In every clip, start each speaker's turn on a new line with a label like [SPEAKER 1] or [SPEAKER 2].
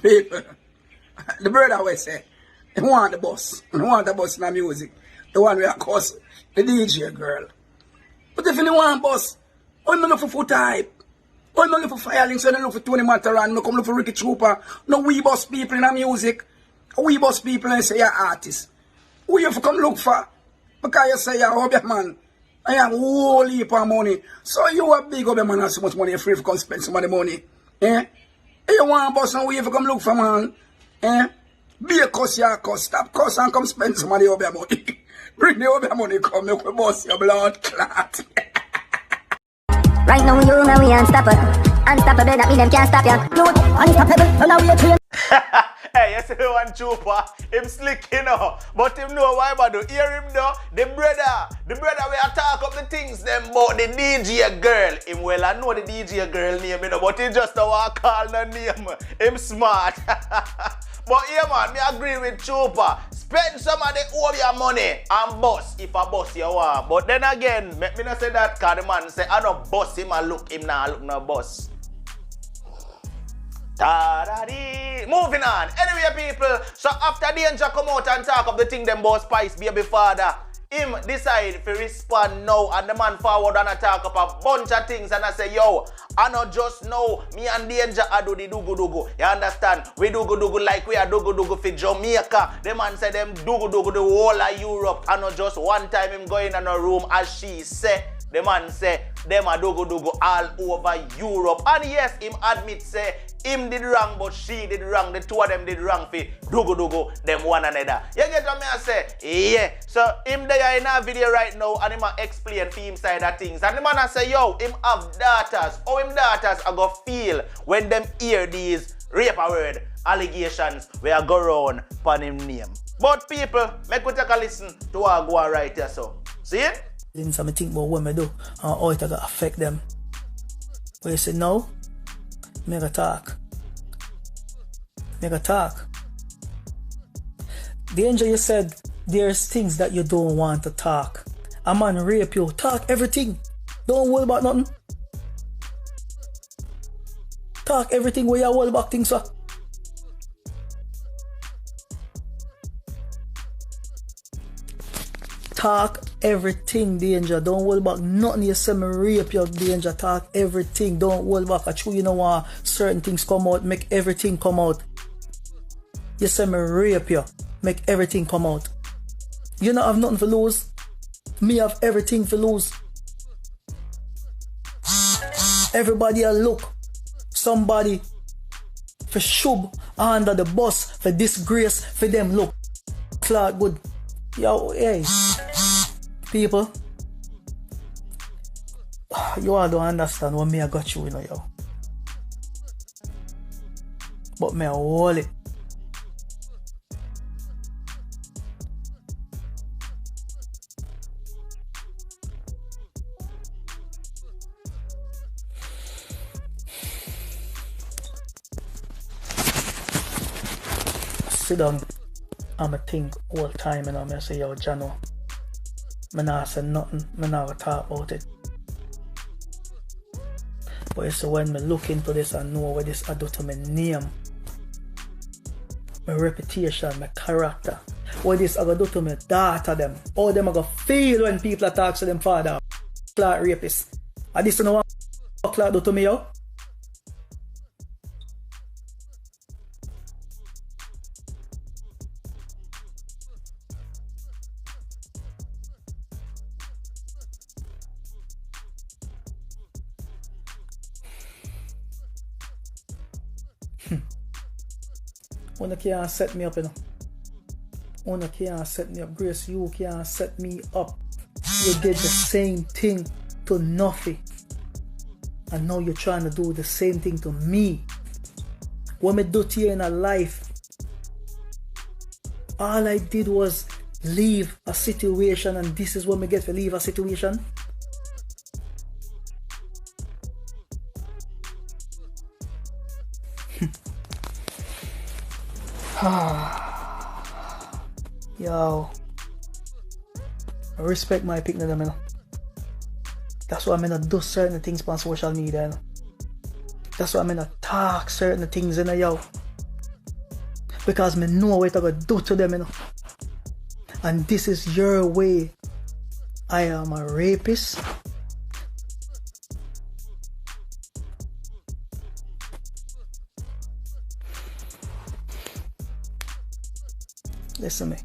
[SPEAKER 1] People, the brother always say, he want the boss. He want the boss in the music. The one we are cause the DJ girl. But if you want boss, I'm not look for full type. I'm not look for firelings, I'm not look for Tony Mataran, no come look for Ricky Trooper. No, we boss people in the music. We boss people and say you're artists. Who you come look for? Because you say you're a man. I have a whole heap of money. So you a big man has so much money, you're free to come spend some of the money. Eh? You want boss and who you come look for, man? Eh? Be a cuss, you a cuss. Stop cuss and come spend some of the other money. Bring the other money, come make we bust your blood clot.
[SPEAKER 2] Right now, you know we unstoppable. Unstoppable, that mean them can't stop ya. You unstoppable, so now we are trained.
[SPEAKER 3] Hey, you see the one trooper, him slick, you know. But him know why, but do hear him though. The brother we are talk up the things them about the DJ girl. Him well, I know the DJ girl name, you know, but he just don't want to call the name. Him smart. But yeah, man, me agree with Trooper. Spend some of the all your money and bust if a bust you want. But then again, me not say that because the man say, I don't bust him and look him now, look no bust. Moving on. Anyway, people, so after Danger come out and talk of the thing them boss Spice Baby Father, him decide to respond now and the man forward and talk up a bunch of things and I say, yo, I not just know me and Danger I do the dugu. You understand? We dugu like we are dugu for Jamaica. The man say them dugu the whole of Europe. I not just one time him going in a room as she say. The man say them are dugu all over Europe. And yes, him admit say him did wrong, but she did wrong. The two of them did wrong for dugu them one another. You get what me I say? Yeah. So him there in a video right now and him explain for him side of things. And the man I say, yo, him have daughters. How him daughters are gonna feel when them hear these rape word allegations where go around upon him name. But people, make we take a listen to what go on right here so. See it?
[SPEAKER 4] Things I think about what I do and how it gonna affect them. But you say no, make a talk. Danger, you said there's things that you don't want to talk. A man rape you, talk everything. Don't worry about nothing. Talk everything where you worry about things, sir. Talk everything, Danger. Don't worry about nothing. You say me rape you, Danger. Talk everything. Don't worry about it. You know what? Certain things come out. Make everything come out. You say me rape you. Make everything come out. You don't have nothing to lose. Me have everything to lose. Everybody a look. Somebody for shove under the bus, for disgrace, for them look. Clark good. Yo, hey. People, you all don't understand what me I got you, yo. But me I hold it. Sit down. I'm a think all the time and I say, yo, Jano. I not say nothing, I not talk about it. But you see, when I look into this and know what this I do to my name, my reputation, my character, what this I go do to my daughter them, how them I go feel when people talk to them father, Clark rapist. And this you know what Clark do to me, yo? One can't set me up, you know. One can't set me up. Grace, you can't set me up. You did the same thing to Nuffy. And now you're trying to do the same thing to me. What me do to you in a life? All I did was leave a situation, and this is what me get for leave a situation. Yo, I respect my pick, you know. That's why I'm gonna do certain things on social media, you know. That's why I'm gonna talk certain things, you know, yo. Because me know what I gotta do to them, you know. And this is your way. I am a rapist. Listen me.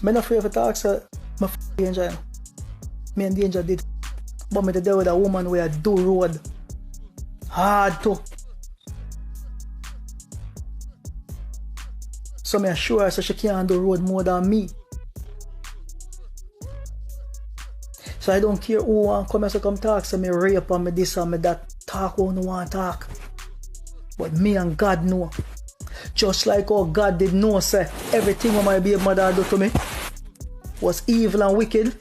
[SPEAKER 4] I'm not afraid of talk, so I'm danger. Me and danger did. But me to deal with a woman where I do road. Hard too. So me assure her so she can't do road more than me. So I don't care who want come here to come talk. So me rape and me this and me that. Talk who no want talk. But me and God know. Just like how God did know, say, everything what my baby mother do to me was evil and wicked.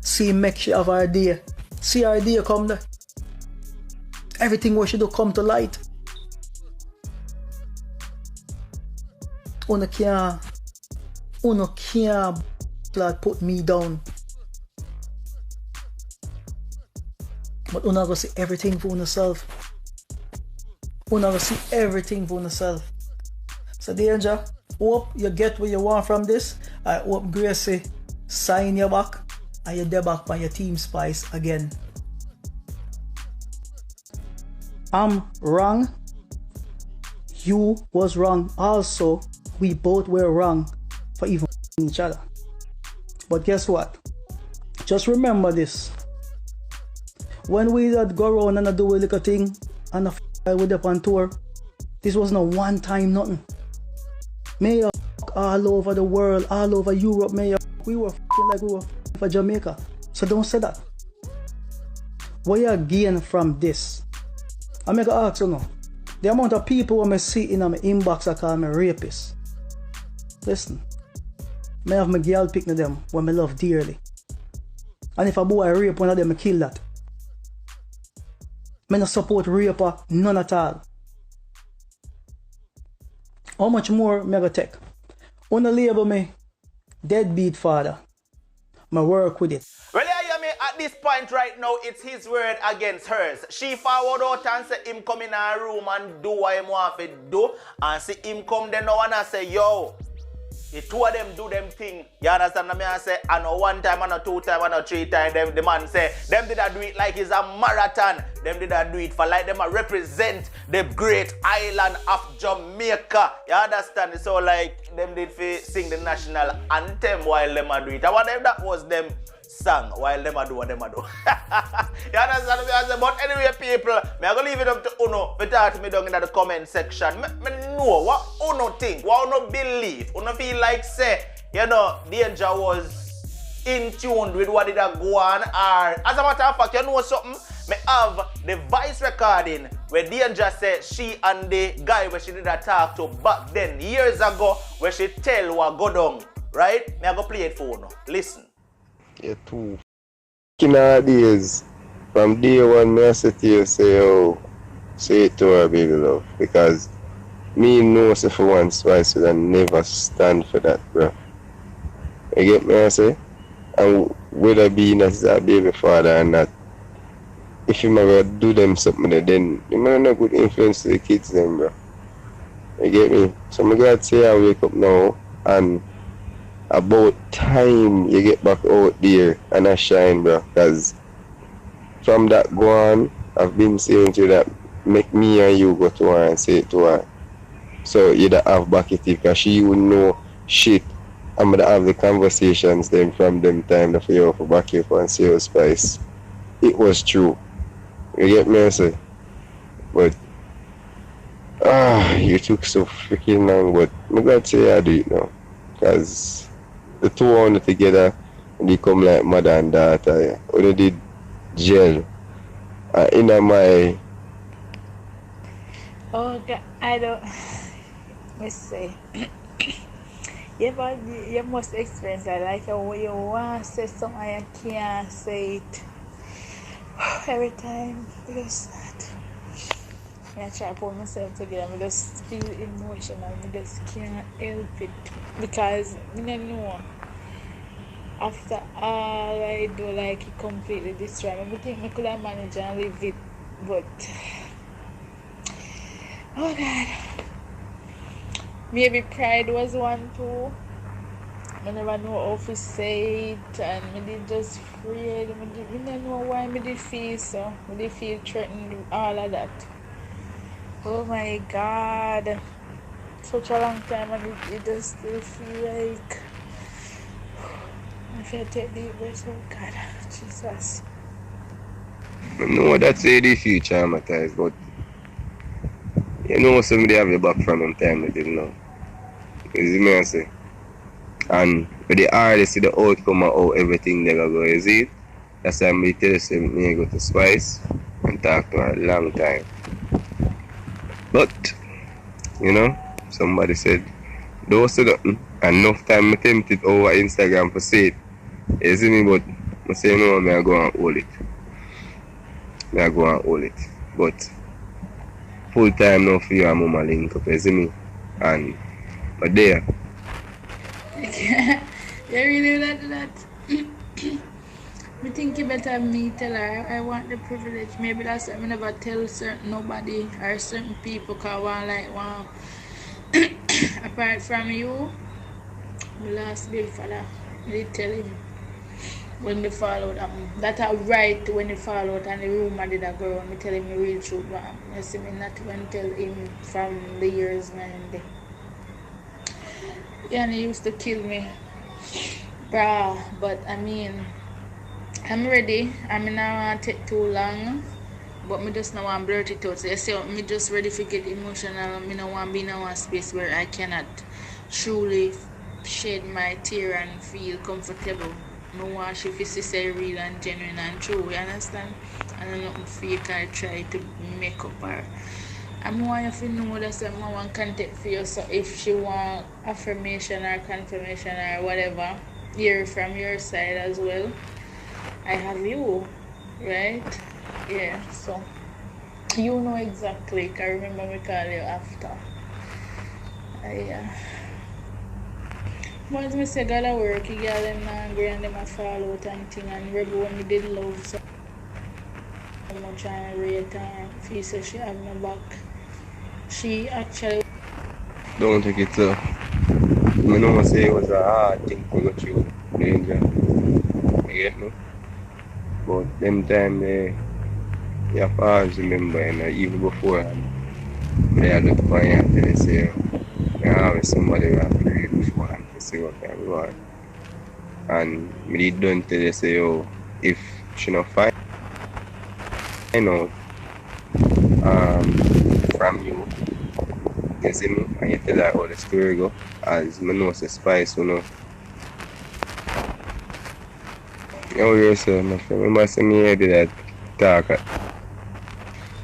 [SPEAKER 4] See, make she have her day. See her day come there. Everything what she do come to light. Uno can't put me down. But uno go see everything for yourself. Uno go see everything for yourself. So danger, hope you get what you want from this. I hope Gracie sign your back and you're there back by your team Spice again. I'm wrong. You was wrong. Also, we both were wrong for even each other. But guess what? Just remember this. When we that go around and do a little thing and with up on tour, this was not one time nothing. May all over the world, all over Europe, we were like we were for Jamaica. So don't say that. What you gain from this? I'm going to ask you now. The amount of people who I see in my inbox that call me rapist. Listen. I have my girl picking them when I love dearly. And if a boy rape one of them, I kill that. I don't support raper, none at all. How much more am I going to take? Wanna label me deadbeat father. I work with it.
[SPEAKER 3] Well, yeah, me at this point right now, it's his word against hers. She forward out and say him come in her room and do what he want to do. And see him come there now and I say, yo, the two of them do them thing. You understand what I say? I know one time, I know two time, I know three time. The man say, them did do it like it's a marathon. Them did do it for like them represent the great island of Jamaica. You understand? So like them did sing the national anthem while them do it. I wonder if that was them song while them do what them do. You understand what I say? But anyway, people, I'm going to leave it up to Uno. But talk to me down in the comment section. Me know what Uno think, what Uno believe. Uno feel like say, you know, Danger was in tune with what did go on. Or as a matter of fact, you know something? Me have the voice recording where Danger said she and the guy where she did a talk to back then, years ago, where she tell what go down. Right? Me I go play it for Uno. Listen.
[SPEAKER 5] You're too nowadays. From day one, me I sit here say, oh, say it to her, baby love. Because me know say for one Spice would never stand for that, bro. You get me I say? And whether being as a baby father or not, if you ever do them something, then you might not good influence to the kids then, bro. You get me? So I'm glad to say I wake up now and about time you get back out there and I shine, bro. Because from that go on, I've been saying to you that make me and you go to her and say it to her. So you don't have back it because she would know shit. I'm gonna have the conversations then from them time for you for back you and say, oh Spice, it was true. You get me, I say? But you took so freaking long, but I'm glad to say I do it now. Because the two on together and they come like mother and daughter. Yeah. When they did jail in my
[SPEAKER 6] okay, I don't let's say you must experience that like when you want to say something you can't say it every time because I try to pull myself together, I just feel emotional, I just can't help it because I don't know. After all I do, like it completely destroyed me. I think I could have managed and live it, but oh God, Maybe pride was one too. I never know how to say it, and I did just afraid. I don't know why I did feel so. I did feel threatened with all of that. Oh my God. Such a long time, and it just still feel like if I take deep breaths, oh God, Jesus.
[SPEAKER 5] I know that's say they feel traumatized, but you know somebody have your back from them time they didn't know. You see me I say? And with the hardest see the outcome of how everything they go, you see it? That's why I tell you me go to Spice and talk to her a long time. But, you know, somebody said, don't say nothing. Enough time I tempted over Instagram for say it. You see me, but I say no, I go and hold it. I go and hold it. But full time now for you and mama link up, you see me? And but there.
[SPEAKER 6] You really like that? I think you better me tell her I want the privilege. Maybe that's why I never tell certain nobody or certain people cause one like one apart from you, the last big fella, they tell him when they fall out. That I right when they fall out and the rumor did a girl. Me tell him the real truth. But I see me not even tell him from the years man. Yeah, and he used to kill me, bruh. But I mean, I'm ready. I mean, I want to take too long. But me just now want to blurt it out. So you see, me just ready to get emotional. Me no want to be in one space where I cannot truly shed my tear and feel comfortable. Me want she to say real and genuine and true. You understand? And I'm not fake or try to make up her. I want you to know that I want content for you. So if she want affirmation or confirmation or whatever, hear from your side as well. I have you, right? Yeah, so you know exactly. I remember me call you after. Once me say gotta work, you get them angry and them a fall out and thing, and remember when me did love so much and rate her, feel so she have my back. She actually
[SPEAKER 5] Don't take it so. I know I say it was a hard thing to go through danger. You get me? But them time you have to always remember, you know, even before they look for you and they say, you always somebody who have to read before and to see what can go on. And me don't tell you say, oh, if she not find out from you, you see me, and you tell her how the story go, as me know say Spice, you know. Oh, yes, sir, my friend. Remember, say me here did that talk.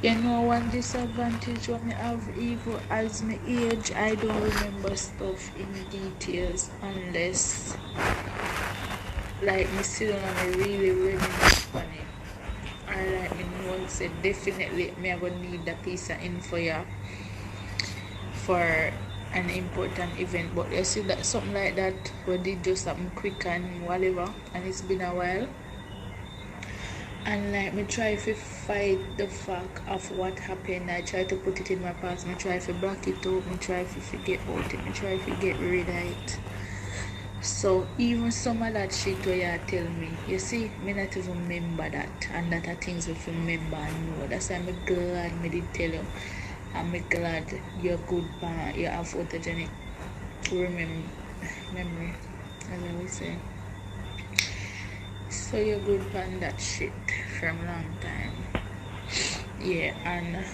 [SPEAKER 6] you know one disadvantage what me have even as my age, I don't remember stuff in details unless like me sit down and me really reminisce on it. Or like me know say definitely me I gonna need that piece of info yeah, for an important event. But you see that something like that where they do something quick and whatever and it's been a while. And like me try to fight the fact of what happened. I try to put it in my past. Me try to back it up. Me try to forget about it. Me try to get rid of it. So even some of that shit where you tell me, you see, me not even remember that. And that are things we remember and know. That's why I'm glad me did tell you. I'm glad you're good you have photogenic memory, as I was saying. So you're good on that shit from long time. Yeah, and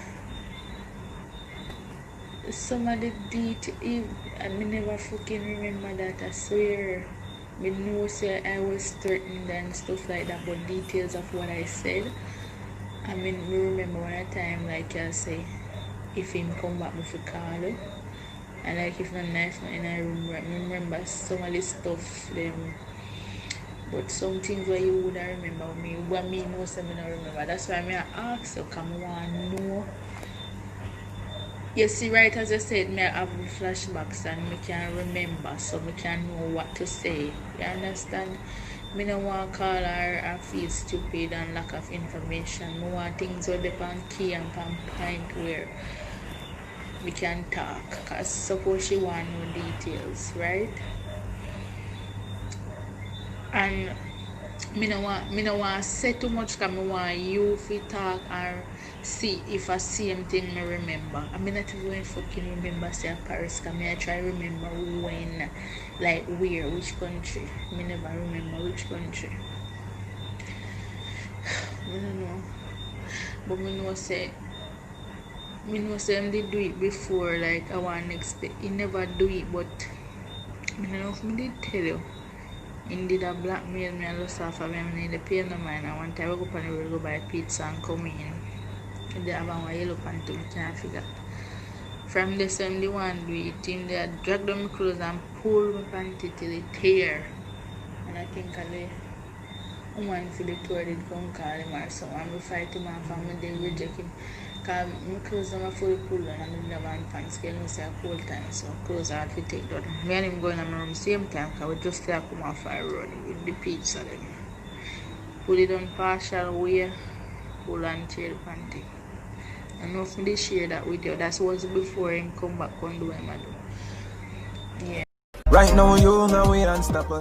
[SPEAKER 6] some of the details, I never fucking remember that, I swear. Me know say I was threatened and stuff like that, but details of what I said, I mean, me remember one time, like I say, if him come back me for call you, and like if not knife in a room, I remember some of the stuff them. But some things where you would remember me, what me know some I don't remember. That's why I ask you, come on, know. You see, right as I said, me have flashbacks and me can remember, so me can know what to say. You understand? Me no want to call her or feel stupid and lack of information. Me want things where they can key and can point where we can talk. Cause suppose she want more details, right? And me no want say too much cause me want you to talk or see if I same thing me remember. I mean not even fucking remember say Paris cause me I try remember when, like where, which country. Me never remember which country. I don't know. But me know say him did do it before, like I want expect he never do it, but I don't know if me did tell you. He did a blackmail me and lost off of me. I need to pay no mind. And one time I go up and we go buy pizza and come in. They have a yellow pant too, can't figure. From the same the one do it, him they drag down my clothes and pull my panty till it tear. And I think the woman for the tour did come call him or something. And we fight him off and they reject him. Because my clothes are fully pulled on and I never have pants scale me say a cold time, so clothes are hard to take down. Me and him going in my room same time because we just come off our road with the pizza then. Pull it on partial way, pull and tear the panty. I know if me share that with you, that was before him come back and do what I do. Yeah.
[SPEAKER 7] Right now you know we unstoppable.